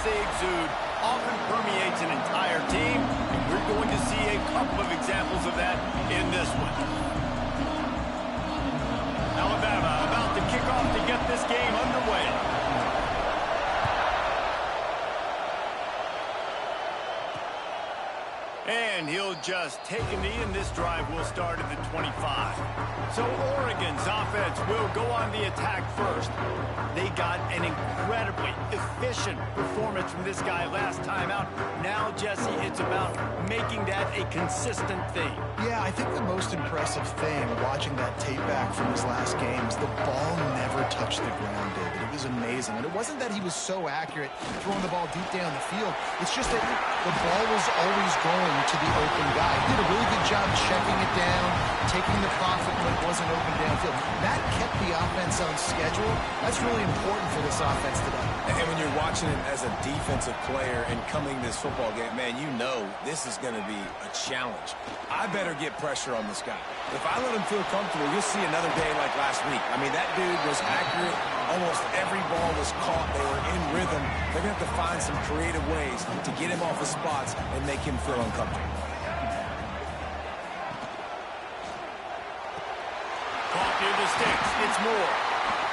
they exude often permeates an entire team, and we're going to see a couple of examples of that in this one. Alabama about to kick off to get this game underway. And he'll just take a knee, and this drive will start at the 25. So Oregon's offense will go on the attack first. They got an incredibly efficient performance from this guy last time out. Now, Jesse, it's about making that a consistent thing. Yeah, I think the most impressive thing watching that tape back from his last game is the ball never touched the ground, David. It was amazing. And it wasn't that he was so accurate throwing the ball deep down the field. It's just that the ball was always going to the open guy. He did a really good job checking it down, taking the profit when it wasn't open downfield. That kept the offense on schedule. That's really important for this offense today. And when you're watching him as a defensive player and coming this football game, man, you know this is going to be a challenge. I better get pressure on this guy. If I let him feel comfortable, you'll see another day like last week. I mean, that dude was accurate. Almost every ball was caught. They were in rhythm. They're going to have to find some creative ways to get him off his spots and make him feel uncomfortable. Caught near the sticks. It's Moore.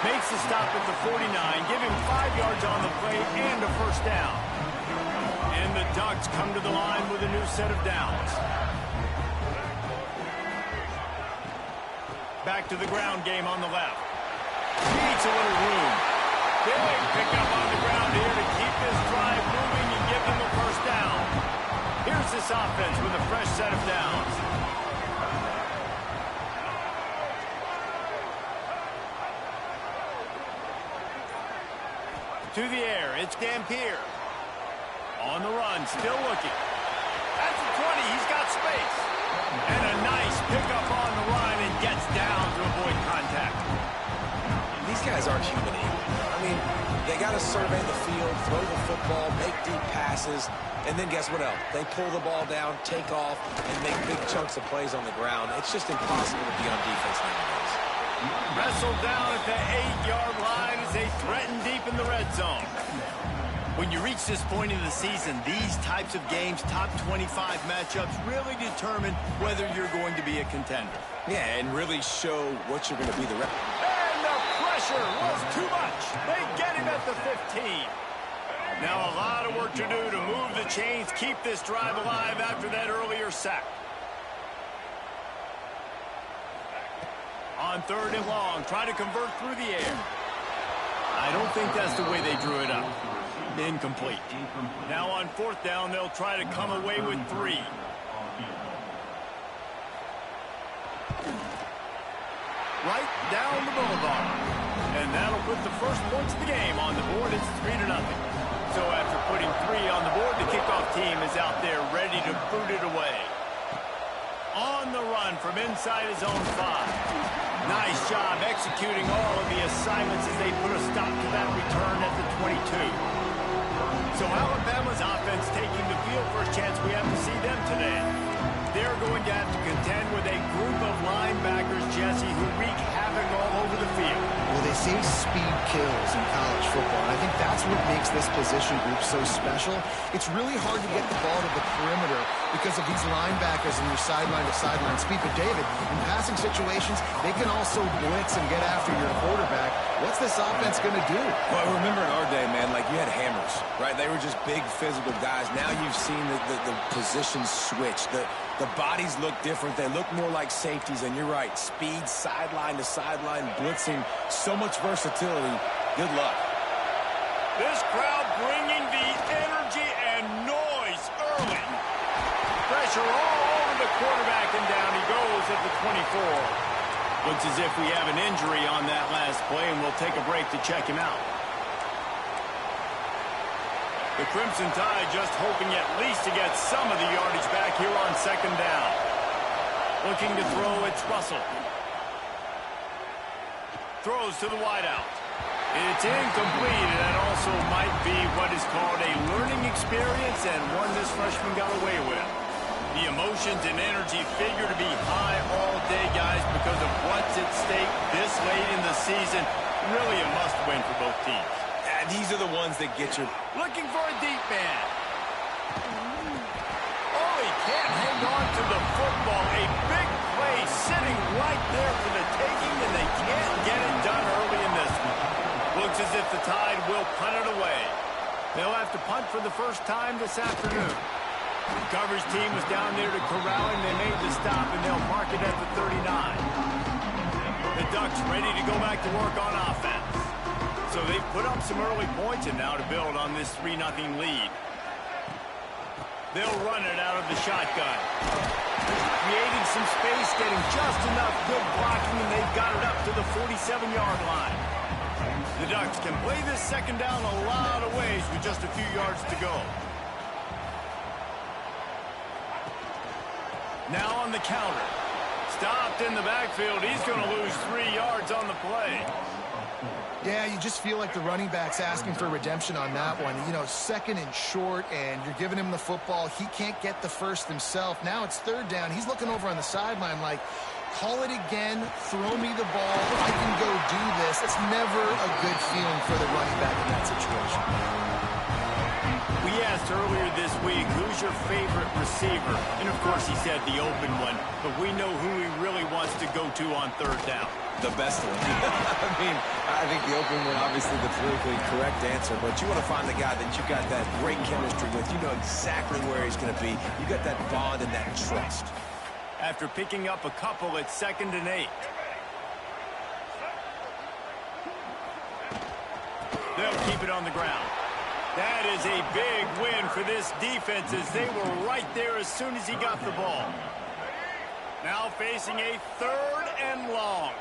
Makes the stop at the 49. Give him 5 yards on the play and a first down. And the Ducks come to the line with a new set of downs. Back to the ground game on the left. Needs a little room. Big pickup on the ground here to keep this drive moving and give them a first down. Here's this offense with a fresh set of downs. To the air, it's Dampier. On the run, still looking. At the 20, he's got space. And a nice pickup on the run and gets down to avoid contact. These guys aren't human equal. I mean, they got to survey the field, throw the football, make deep passes, and then guess what else? They pull the ball down, take off, and make big chunks of plays on the ground. It's just impossible to be on defense nowadays. Wrestled down at the 8-yard line as they threaten deep in the red zone. When you reach this point in the season, these types of games, top 25 matchups, really determine whether you're going to be a contender. Yeah, and really show what you're going to be the rest. And the pressure was too much. They get him at the 15. Now a lot of work to do to move the chains, keep this drive alive after that earlier sack. On 3rd and long, try to convert through the air. I don't think that's the way they drew it up. Incomplete. Now on 4th down, they'll try to come away with 3. Right down the boulevard. And that'll put the first points of the game on the board. It's 3-0. So after putting 3 on the board, the kickoff team is out there ready to boot it away. On the run from inside his own 5. Nice job executing all of the assignments as they put a stop to that return at the 22. So Alabama's offense taking the field. First chance we have to see them today. They're going to have to contend with a group of linebackers, Jesse, who wreak havoc all over the field. Well, they say speed kills in college football, and I think that's what makes this position group so special. It's really hard to get the ball to the perimeter because of these linebackers and your sideline-to-sideline speed. But, David, in passing situations, they can also blitz and get after your quarterback. What's this offense going to do? Well, remember in our day, man, like you had hammers, right? They were just big physical guys. Now you've seen the positions switch. The bodies look different. They look more like safeties, and you're right. Speed, sideline to sideline, blitzing, so much versatility. Good luck. This crowd bringing the energy and noise early. Pressure all over the quarterback, and down he goes at the 24. Looks as if we have an injury on that last play, and we'll take a break to check him out. The Crimson Tide just hoping at least to get some of the yardage back here on 2nd down. Looking to throw, it's Russell. Throws to the wideout. It's incomplete, and that also might be what is called a learning experience and one this freshman got away with. The emotions and energy figure to be high all day, guys, because of what's at stake this late in the season. Really a must-win for both teams. these are the ones that get you. Looking for a deep man. Oh, he can't hang on to the football. A big play sitting right there for the taking, and they can't get it done early in this one. Looks as if the Tide will punt it away. They'll have to punt for the first time this afternoon. The coverage team was down there to corral him. They made the stop, and they'll mark it at the 39. The Ducks ready to go back to work on offense. So they've put up some early points, and now to build on this 3-0 lead. They'll run it out of the shotgun. Creating some space, getting just enough good blocking, and they've got it up to the 47-yard line. The Ducks can play this second down a lot of ways with just a few yards to go. Now on the counter. Stopped in the backfield. He's going to lose 3 yards on the play. Yeah, you just feel like the running back's asking for redemption on that one. You know, second and short, and you're giving him the football. He can't get the first himself. Now it's third down. He's looking over on the sideline like, call it again, throw me the ball, I can go do this. It's never a good feeling for the running back in that situation. We asked earlier this week, who's your favorite receiver? And of course he said the open one, but we know who he really wants to go to on third down. The best one. I think the open one, obviously the politically correct answer, but you want to find the guy that you got that great chemistry with. You know exactly where he's going to be. You got that bond and that trust. After picking up a couple, it's 2nd and 8. They'll keep it on the ground. That is a big win for this defense as they were right there as soon as he got the ball. Now facing a 3rd and long.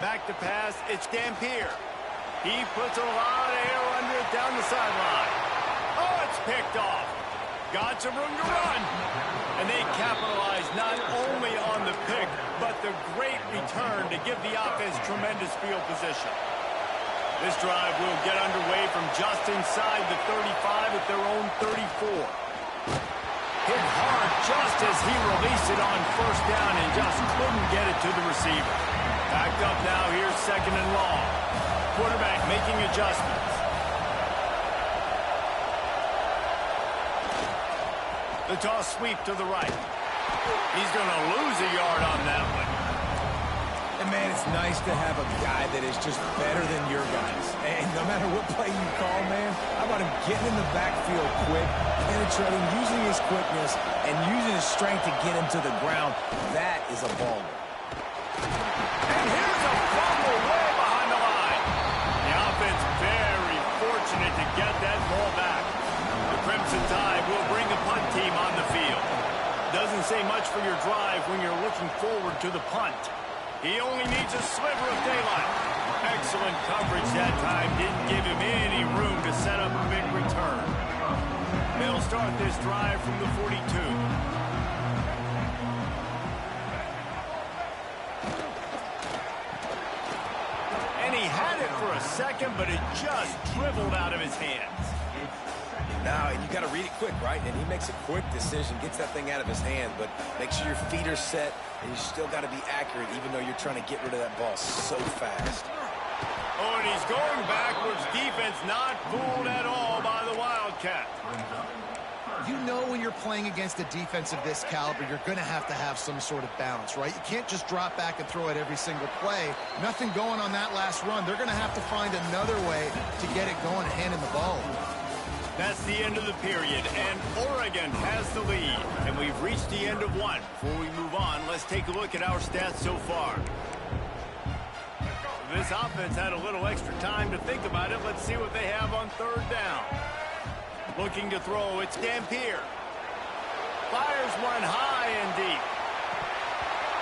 Back to pass, it's Dampier. He puts a lot of air under it down the sideline. Oh, it's picked off. Got some room to run. And they capitalize not only on the pick, but the great return to give the offense tremendous field position. This drive will get underway from just inside the 35 at their own 34. Hit hard just as he released it on first down and just couldn't get it to the receiver. Backed up now, here's 2nd and long. Quarterback making adjustments. The toss sweep to the right. He's going to lose a yard on that one. And, man, it's nice to have a guy that is just better than your guys. And no matter what play you call, man, how about him getting in the backfield quick, penetrating, using his quickness, and using his strength to get him to the ground. That is a baller. And here's a fumble way behind the line. The offense very fortunate to get that ball back. The Crimson Tide will bring the punt team on the field. Doesn't say much for your drive when you're looking forward to the punt. He only needs a sliver of daylight. Excellent coverage that time. Didn't give him any room to set up a big return. They'll start this drive from the 42. And he had it for a second, but it just dribbled out of his hands. Now, you got to read it quick, right? And he makes a quick decision, gets that thing out of his hand, but make sure your feet are set, and you still got to be accurate, even though you're trying to get rid of that ball so fast. Oh, and he's going backwards. Defense not fooled at all by the Wildcat. You know when you're playing against a defense of this caliber, you're going to have some sort of balance, right? You can't just drop back and throw it every single play. Nothing going on that last run. They're going to have to find another way to get it going and handing the ball. That's the end of the period, and Oregon has the lead. And we've reached the end of one. Before we move on, let's take a look at our stats so far. This offense had a little extra time to think about it. Let's see what they have on third down. Looking to throw, it's Dampier. Fires one high and deep.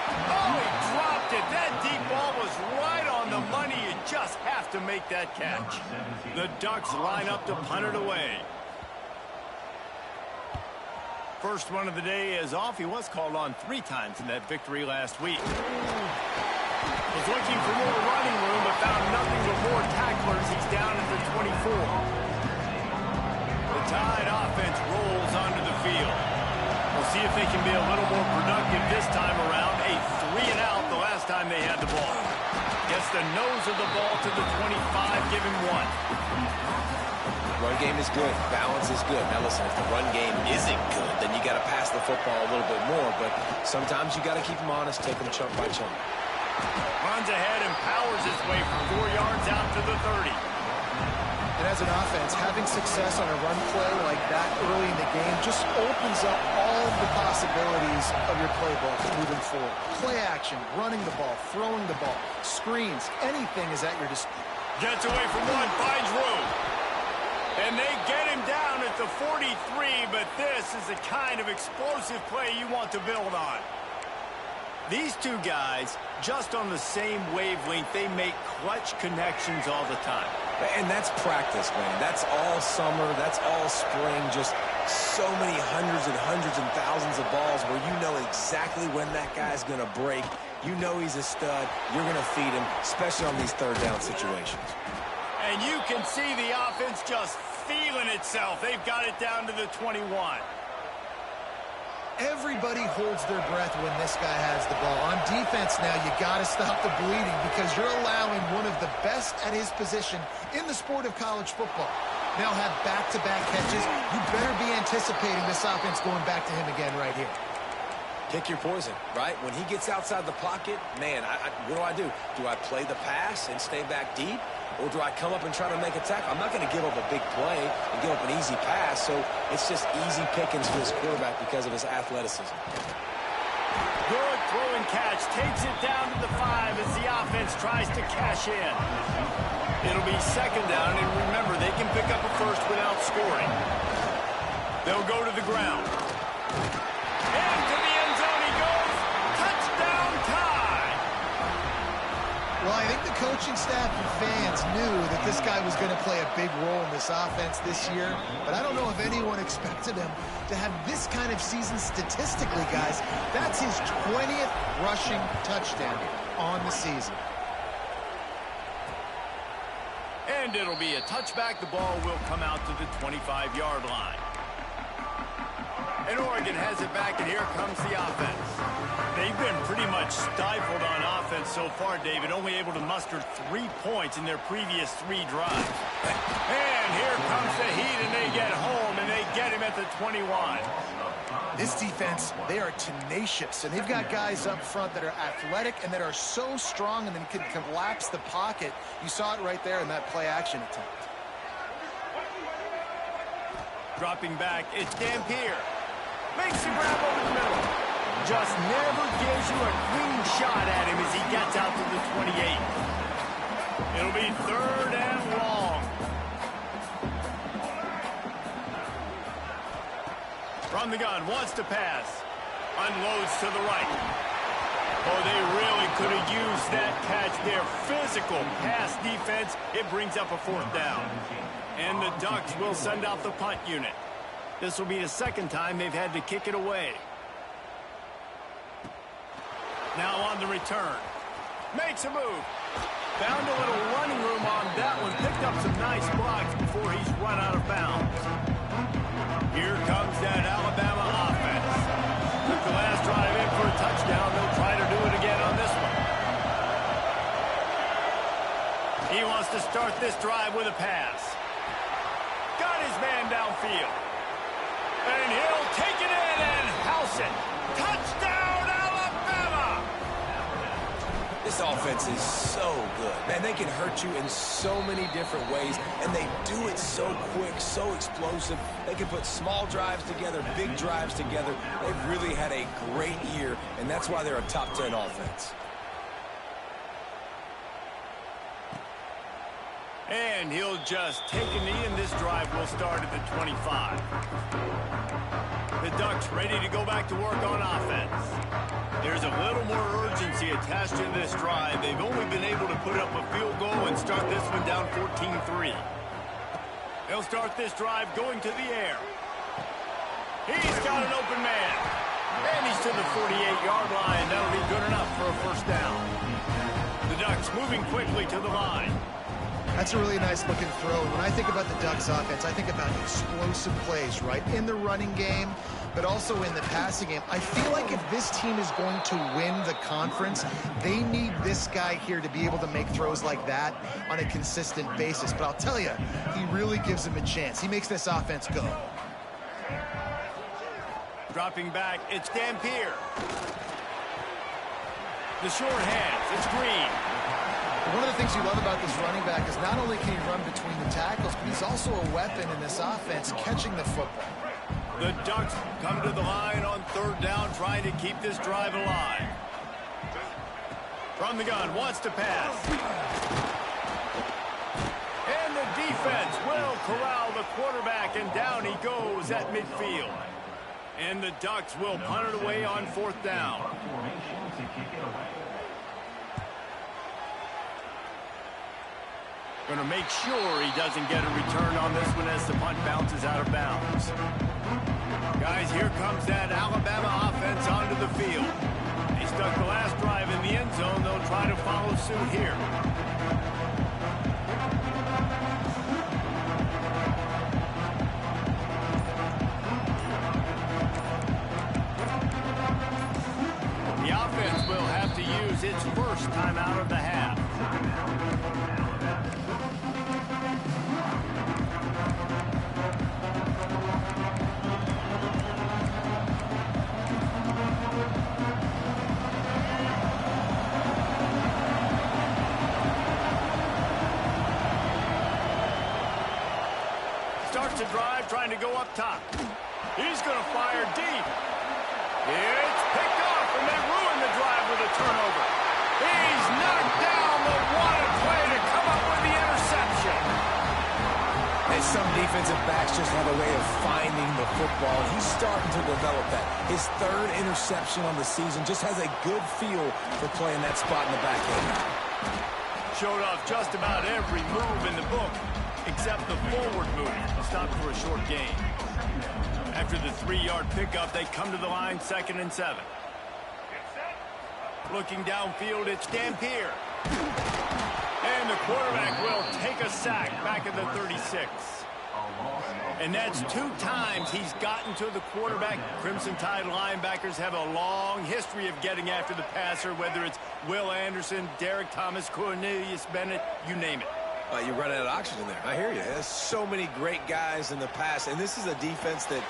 Oh, he dropped it. That deep ball was right on the money. You just have to make that catch. The Ducks line up to punt it away. First one of the day is off. He was called on 3 times in that victory last week. Was looking for more running room, but found nothing but more tacklers. He's down at the 24. The Tide offense rolls onto the field. We'll see if they can be a little more productive this time around. A 3-and-out the last time they had the ball. Gets the nose of the ball to the 25, give him 1. Run game is good. Balance is good. Now listen, if the run game isn't good, then you got to pass the football a little bit more. But sometimes you got to keep them honest, take them chunk by chunk. Runs ahead and powers his way for 4 yards out to the 30. And as an offense, having success on a run play like that early in the game just opens up all of the possibilities of your playbook moving forward. Play action, running the ball, throwing the ball, screens, anything is at your disposal. Gets away from one, finds room. And they get him down at the 43, but this is the kind of explosive play you want to build on. These two guys, just on the same wavelength, they make clutch connections all the time. And that's practice, man. That's all summer. That's all spring. Just so many hundreds and thousands of balls where you know exactly when that guy's going to break. You know he's a stud. You're going to feed him, especially on these third down situations. And you can see the offense just feeling itself. They've got it down to the 21. Everybody holds their breath when this guy has the ball. On defense now, you got to stop the bleeding because you're allowing one of the best at his position in the sport of college football. Now have back-to-back catches. You better be anticipating this offense going back to him again right here. Pick your poison, right? When he gets outside the pocket, man, what do? Do I play the pass and stay back deep? Or do I come up and try to make a tackle? I'm not going to give up a big play and give up an easy pass, so it's just easy pickings for his quarterback because of his athleticism. Good throw and catch. Takes it down to the 5 as the offense tries to cash in. It'll be second down, and remember, they can pick up a first without scoring. They'll go to the ground. And to the end zone he goes. Touchdown tie. Well, I think the coaching staff and fans knew that this guy was going to play a big role in this offense this year, but I don't know if anyone expected him to have this kind of season statistically, guys. That's his 20th rushing touchdown on the season. And it'll be a touchback. The ball will come out to the 25-yard line. And Oregon has it back, and here comes the offense. They've been pretty much stifled on offense so far, David, only able to muster 3 points in their previous 3 drives. And here comes the heat, and they get home, and they get him at the 21. This defense, they are tenacious, and they've got guys up front that are athletic and that are so strong and then can collapse the pocket. You saw it right there in that play-action attempt. Dropping back, it's Dampier. Makes the grab over the middle. Just never gives you a clean shot at him as he gets out to the 28. It'll be third and long. From the gun, wants to pass. Unloads to the right. Oh, they really could have used that catch there. Physical pass defense. It brings up a 4th down. And the Ducks will send out the punt unit. This will be the second time they've had to kick it away. Now on the return. Makes a move. Found a little running room on that one. Picked up some nice blocks before he's run out of bounds. Here comes that Alabama offense. Took the last drive in for a touchdown. They'll try to do it again on this one. He wants to start this drive with a pass. Got his man downfield. And he'll take it in and house it. Touchdown, Alabama! This offense is so good. Man, they can hurt you in so many different ways, and they do it so quick, so explosive. They can put small drives together, big drives together. They've really had a great year, and that's why they're a top 10 offense. And he'll just take a knee, and this drive will start at the 25. The Ducks ready to go back to work on offense. There's a little more urgency attached to this drive. They've only been able to put up a field goal and start this one down 14-3. They'll start this drive going to the air. He's got an open man. And he's to the 48-yard line. That'll be good enough for a first down. The Ducks moving quickly to the line. That's a really nice-looking throw. When I think about the Ducks offense, I think about explosive plays, right? In the running game, but also in the passing game. I feel like if this team is going to win the conference, they need this guy here to be able to make throws like that on a consistent basis. But I'll tell you, he really gives him a chance. He makes this offense go. Dropping back, it's Dampier. The short hands, it's Green. One of the things you love about this running back is not only can he run between the tackles, but he's also a weapon in this offense catching the football. The Ducks come to the line on third down, trying to keep this drive alive. From the gun, wants to pass. And the defense will corral the quarterback, and down he goes at midfield. And the Ducks will punt it away on fourth down. Going to make sure he doesn't get a return on this one as the punt bounces out of bounds. Guys, here comes that Alabama offense onto the field. They stuck the last drive in the end zone. They'll try to follow suit here. The offense will have to use its first timeout of the half. Starts to drive, trying to go up top. He's going to fire deep. It's picked off, and they ruin the drive with a turnover. He's knocked down the wanted play to come up with the interception. And some defensive backs just have a way of finding the football. He's starting to develop that. His third interception on the season, just has a good feel for playing that spot in the back end. Showed off just about every move in the book, except the forward move. Stopped for a short gain. After the 3-yard pickup, they come to the line, 2nd and 7. Looking downfield, it's Dampier. And the quarterback will take a sack back at the 36. And that's 2 times he's gotten to the quarterback. Crimson Tide linebackers have a long history of getting after the passer, whether it's Will Anderson, Derek Thomas, Cornelius Bennett, you name it. You're running out of oxygen there. I hear you. There's so many great guys in the past, and this is a defense that,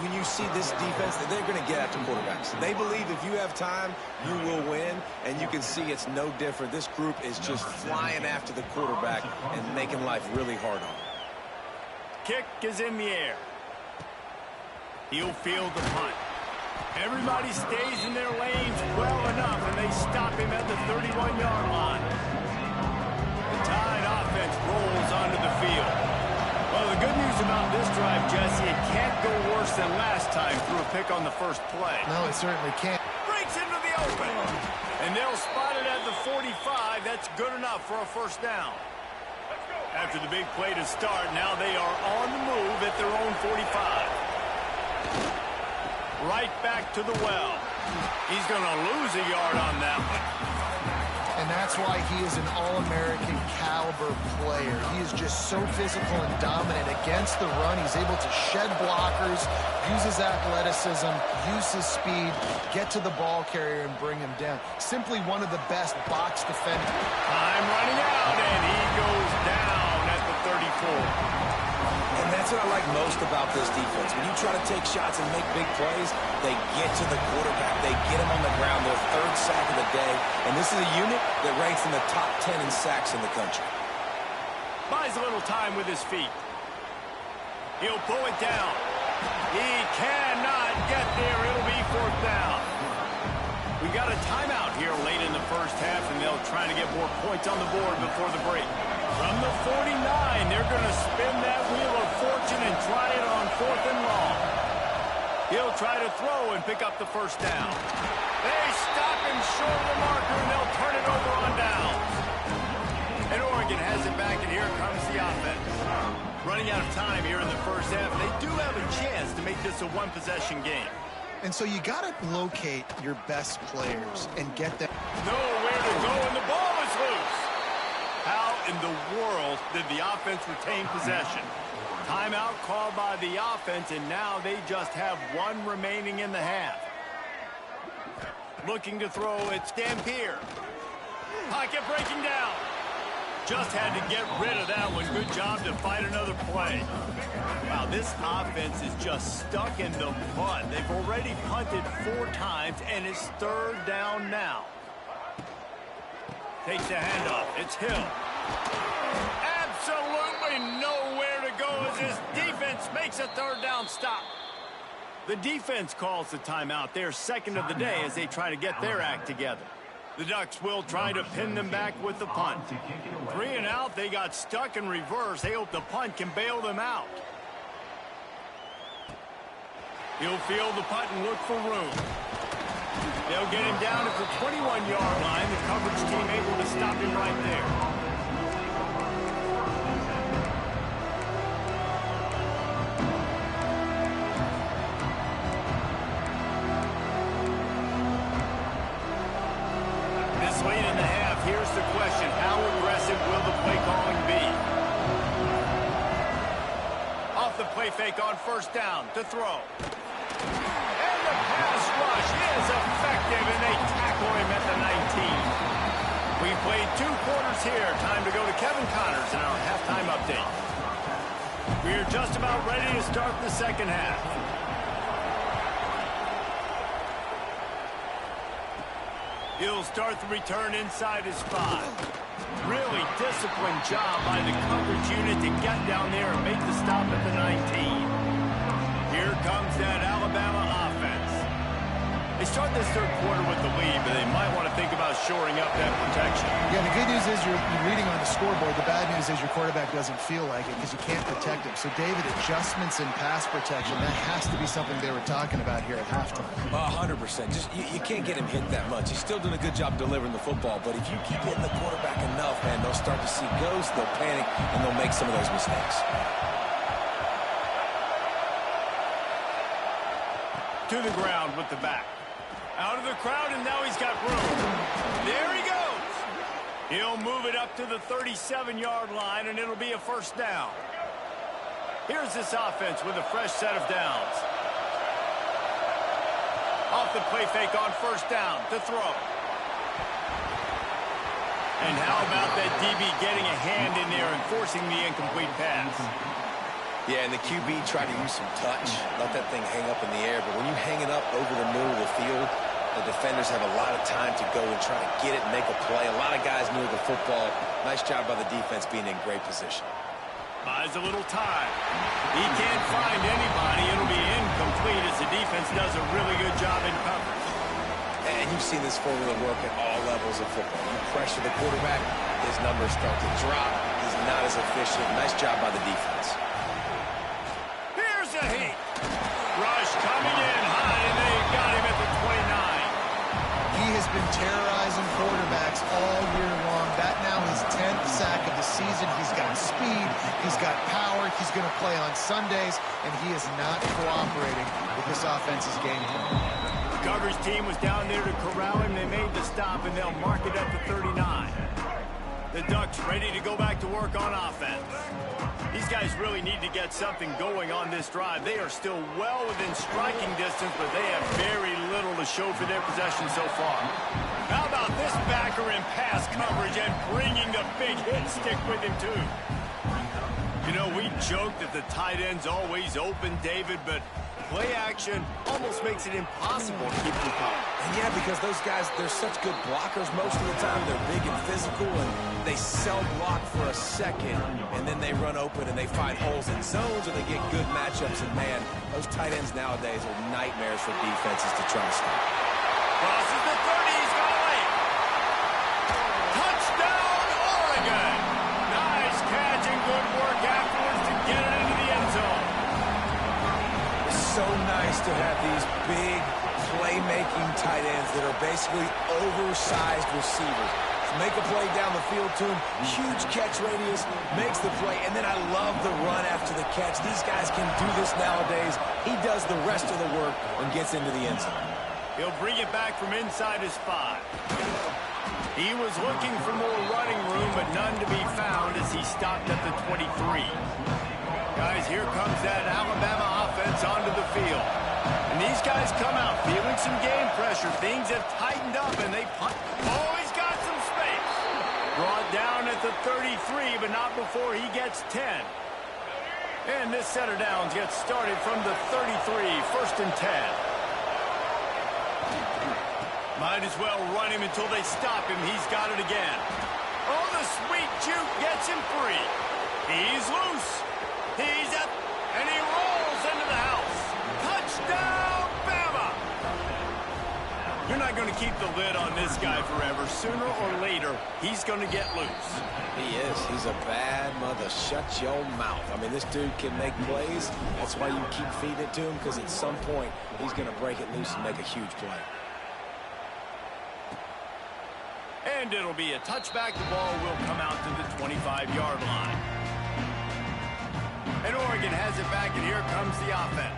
when you see this defense, that they're going to get after quarterbacks. They believe if you have time, you will win, and you can see it's no different. This group is just flying after the quarterback and making life really hard on him. Kick is in the air. He'll field the punt. Everybody stays in their lanes well enough, and they stop him at the 31-yard line. Tide offense rolls onto the field. Well, the good news about this drive, Jesse, it can't go worse than last time through a pick on the first play. No, it certainly can't. Breaks into the open. And they'll spot it at the 45. That's good enough for a first down. After the big play to start, now they are on the move at their own 45. Right back to the well. He's going to lose a yard on that one. And that's why he is an All-American caliber player. He is just so physical and dominant against the run. He's able to shed blockers, use his athleticism, use his speed, get to the ball carrier and bring him down. Simply one of the best box defenders. Time running out, and he goes down at the 34. And that's what I like most about this defense. When you try to take shots and make big plays, they get to the quarterback. They get him on the ground. Their 3rd sack of the day. And this is a unit that ranks in the top 10 in sacks in the country. Buys a little time with his feet. He'll pull it down. He cannot get there. It'll be 4th down. We got a timeout here late in the first half, and they'll try to get more points on the board before the break. From the 49, they're going to spin that wheel of fortune and try it on 4th and long. He'll try to throw and pick up the first down. They stop him short of the marker, and they'll turn it over on downs. And Oregon has it back, and here comes the offense. Running out of time here in the first half. They do have a chance to make this a one-possession game. And so you got to locate your best players and get them. Nowhere to go, and the ball is loose. How in the world did the offense retain possession? Timeout called by the offense, and now they just have one remaining in the half. Looking to throw, it's Dampier. Pocket breaking down. Just had to get rid of that one. Good job to fight another play. Wow, this offense is just stuck in the mud. They've already punted 4 times, and it's 3rd down now. Takes the handoff. It's Hill. Absolutely nowhere to go as this defense makes a 3rd down stop. The defense calls the timeout. They're 2nd of the day as they try to get their act together. The Ducks will try to pin them back with the punt. 3 and out. They got stuck in reverse. They hope the punt can bail them out. He'll field the punt and look for room. They'll get him down at the 21-yard line. The coverage team able to stop him right there. Late in the half, here's the question. How aggressive will the play calling be? Off the play fake on 1st down to throw. And the pass rush is effective, and they tackle him at the 19. We played 2 quarters here. Time to go to Kevin Connors in our halftime update. We're just about ready to start the 2nd half. He'll start the return inside his 5. Really disciplined job by the coverage unit to get down there and make the stop at the 19. Here comes that Alabama offense. They start this 3rd quarter with the lead, but they might want to think about shoring up that protection. Yeah, the good news is you're reading on the scoreboard. The bad news is your quarterback doesn't feel like it because you can't protect him. So, David, adjustments in pass protection, that has to be something they were talking about here at halftime. 100%. Just you can't get him hit that much. He's still doing a good job delivering the football, but if you keep hitting the quarterback enough, man, they'll start to see ghosts, they'll panic, and they'll make some of those mistakes. To the ground with the back. Out of the crowd, and now he's got room. There he goes. He'll move it up to the 37-yard line, and it'll be a 1st down. Here's this offense with a fresh set of downs. Off the play fake on 1st down to throw. And how about that DB getting a hand in there and forcing the incomplete pass? Yeah, and the QB tried to use some touch, let that thing hang up in the air. But when you hang it up over the middle of the field, the defenders have a lot of time to go and try to get it and make a play. A lot of guys near the football. Nice job by the defense being in great position. Buys a little time. He can't find anybody. It'll be incomplete as the defense does a really good job in coverage. And you've seen this formula work at all levels of football. You pressure the quarterback, his numbers start to drop. He's not as efficient. Nice job by the defense. Here's a heat. Rush coming in high, and they've got him at the 29. He has been terrorizing quarterbacks all year long. That now his 10th sack of the season. He's got speed. He's got power. He's going to play on Sundays, and he is not cooperating with this offense's game plan. The coverage team was down there to corral him. They made the stop, and they'll mark it at the 39. The Ducks ready to go back to work on offense. These guys really need to get something going on this drive. They are still well within striking distance, but they have very little to show for their possession so far. How about this backer in pass coverage and bringing the big hit stick with him, too? You know, we joke that the tight end's always open, David, but play action almost makes it impossible to keep them coming. And yeah, because those guys, they're such good blockers most of the time. They're big and physical, and they sell block for a second, and then they run open and they find holes in zones, or they get good matchups. And, man, those tight ends nowadays are nightmares for defenses to try to stop. Crosses the 30. He's got a lane. Touchdown, Oregon. Nice catch and good work afterwards to get it into the end zone. So nice to have these big playmaking tight ends that are basically oversized receivers. Make a play down the field to him, huge catch radius, makes the play, and then I love the run after the catch. These guys can do this nowadays. He does the rest of the work and gets into the end zone. He'll bring it back from inside his 5. He was looking for more running room, but none to be found as he stopped at the 23. Guys, here comes that Alabama offense onto the field. And these guys come out feeling some game pressure. Things have tightened up, and they punt. Oh, he's got some space. Brought down at the 33, but not before he gets 10. And this set of downs gets started from the 33, 1st and 10. Might as well run him until they stop him. He's got it again. Oh, the sweet juke gets him free. He's loose. He's up, and he rolls into the house. Touchdown, Bama! You're not going to keep the lid on this guy forever. Sooner or later, he's going to get loose. He is. He's a bad mother. Shut your mouth. I mean, this dude can make plays. That's why you keep feeding it to him, because at some point, he's going to break it loose and make a huge play. And it'll be a touchback. The ball will come out to the 25-yard line. And Oregon has it back, and here comes the offense.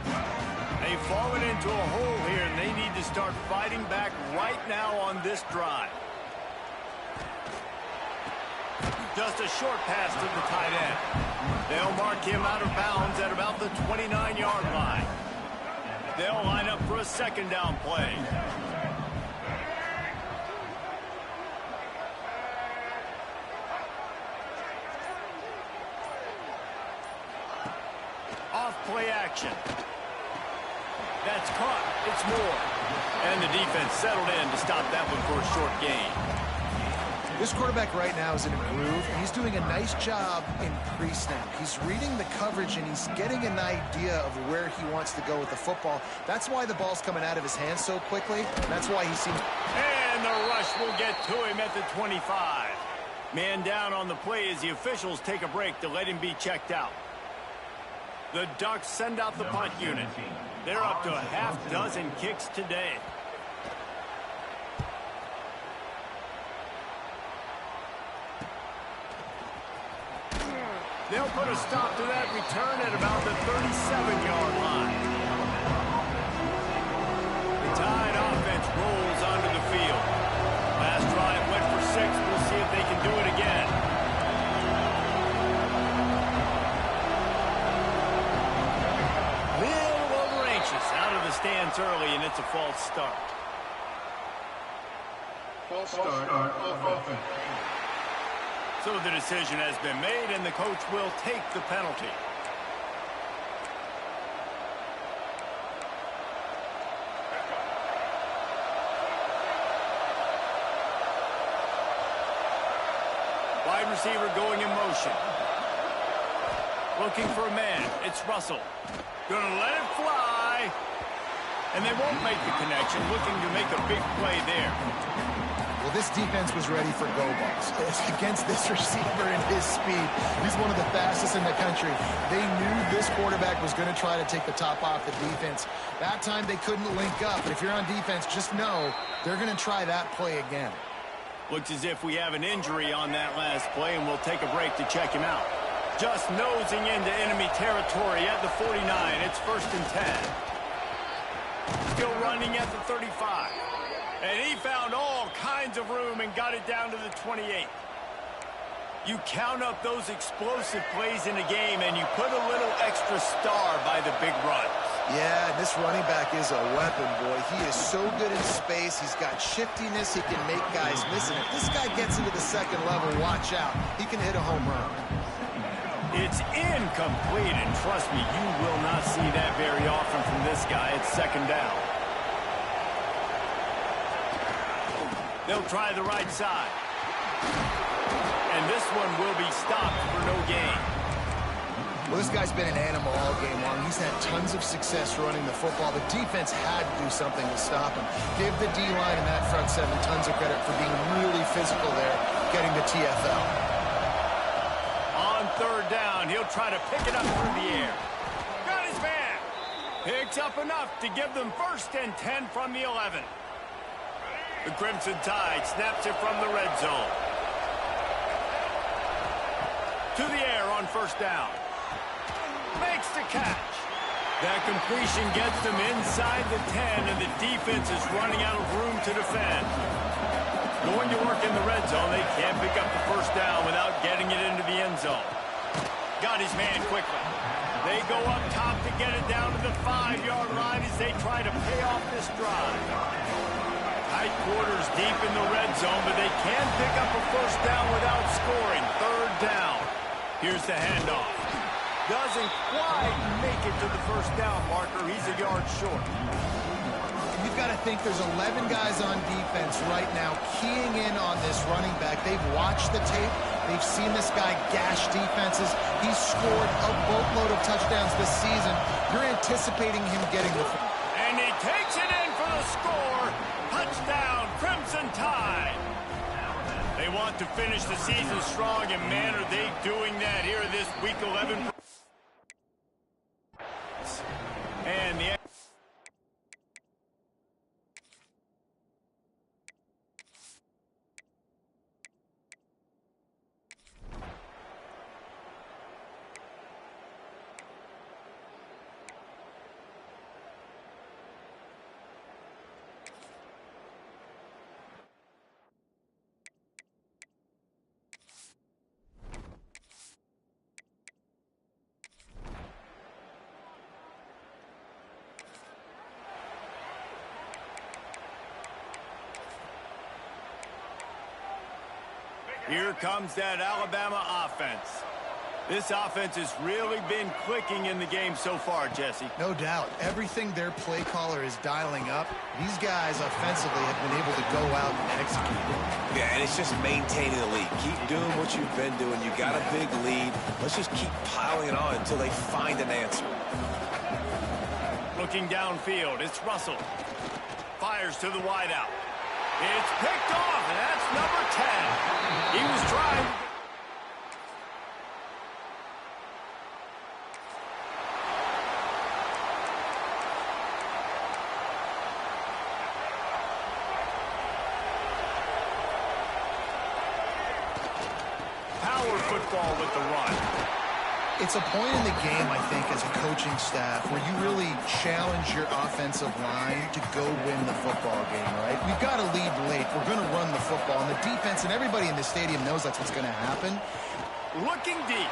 They've fallen into a hole here, and they need to start fighting back right now on this drive. Just a short pass to the tight end. They'll mark him out of bounds at about the 29-yard line. They'll line up for a second down play. Off-play action. That's caught. It's Moore. And the defense settled in to stop that one for a short gain. This quarterback right now is in a groove, and he's doing a nice job in pre-snap. He's reading the coverage, and he's getting an idea of where he wants to go with the football. That's why the ball's coming out of his hands so quickly. That's why he seems... And the rush will get to him at the 25. Man down on the play as the officials take a break to let him be checked out. The Ducks send out the punt unit. They're up to a half-dozen kicks today. They'll put a stop to that return at about the 37-yard line. The Tide offense rolls onto the field. Last drive went for 6. We'll see if they can do it again. Little over anxious out of the stands early, and it's a false start. False start on offense. So the decision has been made, and the coach will take the penalty. Wide receiver going in motion. Looking for a man. It's Russell. Gonna let it fly. And they won't make the connection. Looking to make a big play there. Well, this defense was ready for go balls. Against this receiver and his speed, he's one of the fastest in the country. They knew this quarterback was going to try to take the top off the defense. That time they couldn't link up, but if you're on defense, just know they're going to try that play again. Looks as if we have an injury on that last play, and we'll take a break to check him out. Just nosing into enemy territory at the 49. It's 1st and 10. Still running at the 35. And he found all kinds of room and got it down to the 28. You count up those explosive plays in a game, and you put a little extra star by the big runs. Yeah, this running back is a weapon, boy. He is so good in space. He's got shiftiness. He can make guys miss. And if this guy gets into the second level, watch out. He can hit a home run. It's incomplete, and trust me, you will not see that very often from this guy. It's second down. They'll try the right side. And this one will be stopped for no gain. Well, this guy's been an animal all game long. He's had tons of success running the football. The defense had to do something to stop him. Give the D-line and that front seven tons of credit for being really physical there, getting the TFL. On third down, he'll try to pick it up through the air. Got his man. Picks up enough to give them 1st and 10 from the 11. The Crimson Tide snaps it from the red zone. To the air on 1st down. Makes the catch. That completion gets them inside the 10, and the defense is running out of room to defend. Going to work in the red zone. They can't pick up the 1st down without getting it into the end zone. got his man quickly. They go up top to get it down to the 5-yard line as they try to pay off this drive. Tight quarters deep in the red zone, but they can pick up a first down without scoring. Third down. Here's the handoff. Doesn't quite make it to the first down marker. He's a yard short. You've got to think there's 11 guys on defense right now keying in on this running back. They've watched the tape. They've seen this guy gash defenses. He's scored a boatload of touchdowns this season. You're anticipating him getting the... And he takes it in for the score. Touchdown, Crimson Tide. They want to finish the season strong, and man, are they doing that here this Week 11. And the... Here comes that Alabama offense. This offense has really been clicking in the game so far, Jesse. No doubt. Everything their play caller is dialing up, these guys offensively have been able to go out and execute. Yeah, and it's just maintaining the lead. Keep doing what you've been doing. You got a big lead. Let's just keep piling it on until they find an answer. Looking downfield, it's Russell. Fires to the wideout. It's picked off, and that's number 10. He was trying to... Power football with the run. It's a point in the game, I think, as a coaching staff where you really challenge your offensive line to go win the football game, right? We've got to lead late. We're going to run the football. And the defense and everybody in the stadium knows that's what's going to happen. Looking deep.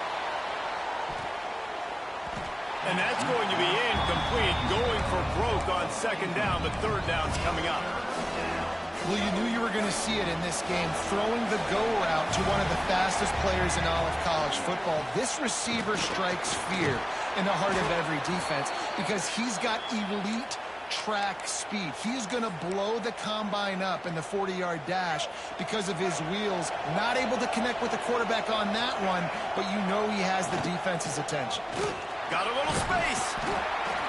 And that's going to be incomplete. Going for broke on second down, but third down's coming up. Well, you knew you were going to see it in this game, throwing the go route to one of the fastest players in all of college football. This receiver strikes fear in the heart of every defense because he's got elite track speed. He's going to blow the combine up in the 40-yard dash because of his wheels. Not able to connect with the quarterback on that one, but you know he has the defense's attention. Got a little space.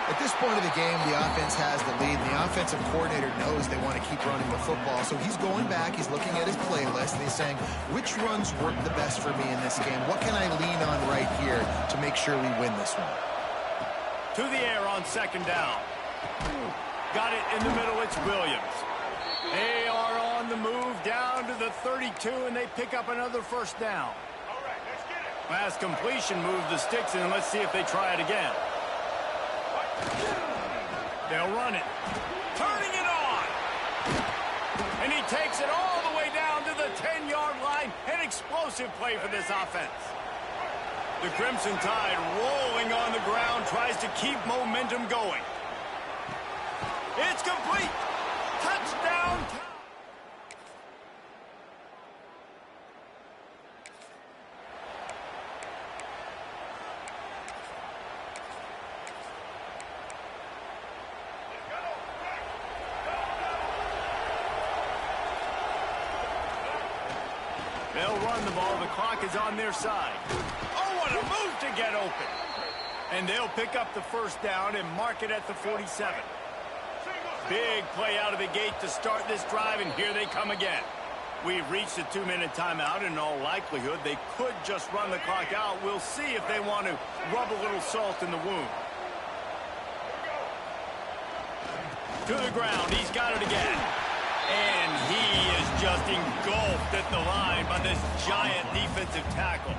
At this point of the game, the offense has the lead, and the offensive coordinator knows they want to keep running the football. So he's going back, he's looking at his playlist, and he's saying, which runs work the best for me in this game? What can I lean on right here to make sure we win this one? To the air on second down. Got it in the middle, it's Williams. They are on the move down to the 32, and they pick up another first down. All right, let's get it. Last completion moved the sticks in. Let's see if they try it again. They'll run it. Turning it on. And he takes it all the way down to the 10-yard line. An explosive play for this offense. The Crimson Tide rolling on the ground, tries to keep momentum going. It's complete. Touchdown. They'll run the ball. The clock is on their side. Oh, what a move to get open. And they'll pick up the first down and mark it at the 47. Big play out of the gate to start this drive, and here they come again. We've reached a 2-minute timeout, and in all likelihood, they could just run the clock out. We'll see if they want to rub a little salt in the wound. To the ground. He's got it again. And he is just engulfed at the line by this giant defensive tackle.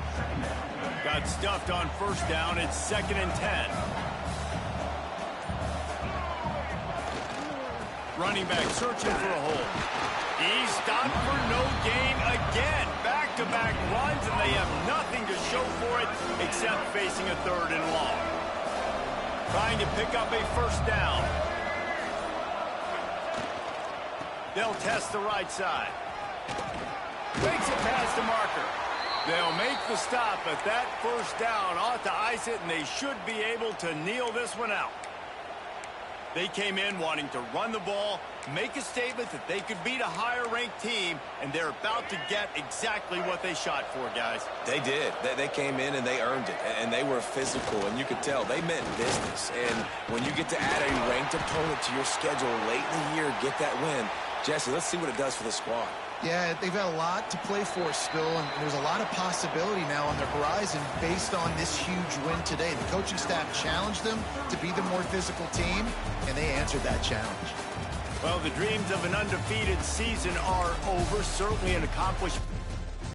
Got stuffed on first down. It's 2nd and 10. Running back searching for a hole. He's stopped for no gain again. Back back-to-back runs, and they have nothing to show for it except facing a 3rd and long. Trying to pick up a 1st down. They'll test the right side. Makes it past the marker. They'll make the stop, but that 1st down ought to ice it, and they should be able to kneel this one out. They came in wanting to run the ball, make a statement that they could beat a higher-ranked team, and they're about to get exactly what they shot for, guys. They did. They came in and they earned it, and they were physical, and you could tell they meant business. And when you get to add a ranked opponent to your schedule late in the year, get that win. Jesse, let's see what it does for the squad. Yeah, they've got a lot to play for still, and there's a lot of possibility now on the horizon based on this huge win today. The coaching staff challenged them to be the more physical team, and they answered that challenge. Well, the dreams of an undefeated season are over. Certainly an accomplishment.